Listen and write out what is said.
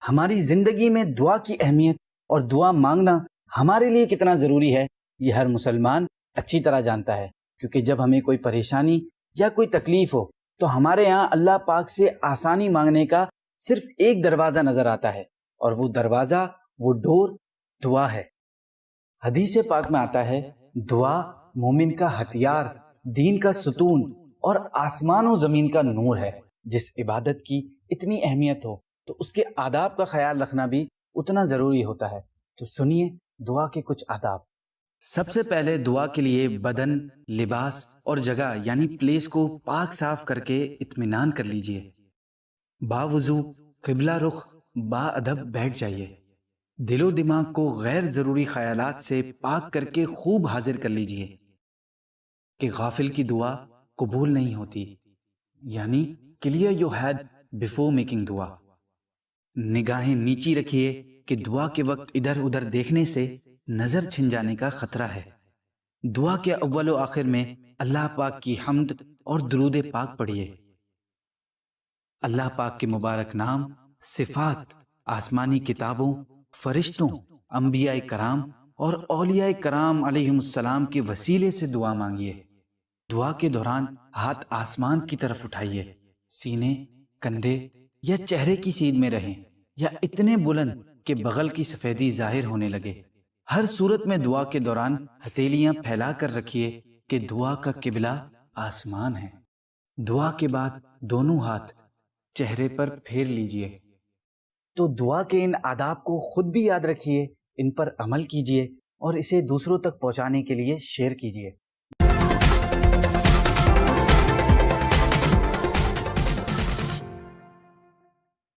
ہماری زندگی میں دعا کی اہمیت اور دعا مانگنا ہمارے لیے کتنا ضروری ہے یہ ہر مسلمان اچھی طرح جانتا ہے، کیونکہ جب ہمیں کوئی پریشانی یا کوئی تکلیف ہو تو ہمارے یہاں اللہ پاک سے آسانی مانگنے کا صرف ایک دروازہ نظر آتا ہے، اور وہ دروازہ، وہ ڈور دعا ہے۔ حدیث پاک میں آتا ہے، دعا مومن کا ہتھیار، دین کا ستون اور آسمان و زمین کا نور ہے۔ جس عبادت کی اتنی اہمیت ہو تو اس کے آداب کا خیال رکھنا بھی اتنا ضروری ہوتا ہے۔ تو سنیے دعا کے کچھ آداب۔ سب سے پہلے دعا کے لیے بدن، لباس اور جگہ یعنی پلیس کو پاک صاف کر کے اطمینان کر لیجئے۔ باوضو قبلہ رخ با ادب بیٹھ جائیے۔ دل و دماغ کو غیر ضروری خیالات سے پاک کر کے خوب حاضر کر لیجئے کہ غافل کی دعا قبول نہیں ہوتی، یعنی clear your head before making دعا۔ نگاہیں نیچی رکھیے کہ دعا کے وقت ادھر ادھر دیکھنے سے نظر چھن جانے کا خطرہ ہے۔ دعا کے اول و آخر میں اللہ پاک کی حمد اور درود پاک پڑھیے۔ اللہ پاک کے مبارک نام، صفات، آسمانی کتابوں، فرشتوں، انبیاء کرام اور اولیاء کرام علیہم السلام کے وسیلے سے دعا مانگیے۔ دعا کے دوران ہاتھ آسمان کی طرف اٹھائیے، سینے، کندھے یا چہرے کی سیدھ میں رہیں یا اتنے بلند کہ بغل کی سفیدی ظاہر ہونے لگے۔ ہر صورت میں دعا کے دوران ہتھیلیاں پھیلا کر رکھیے کہ دعا کا قبلہ آسمان ہے۔ دعا کے بعد دونوں ہاتھ چہرے پر پھیر لیجئے۔ تو دعا کے ان آداب کو خود بھی یاد رکھیے، ان پر عمل کیجئے اور اسے دوسروں تک پہنچانے کے لیے شیئر کیجئے۔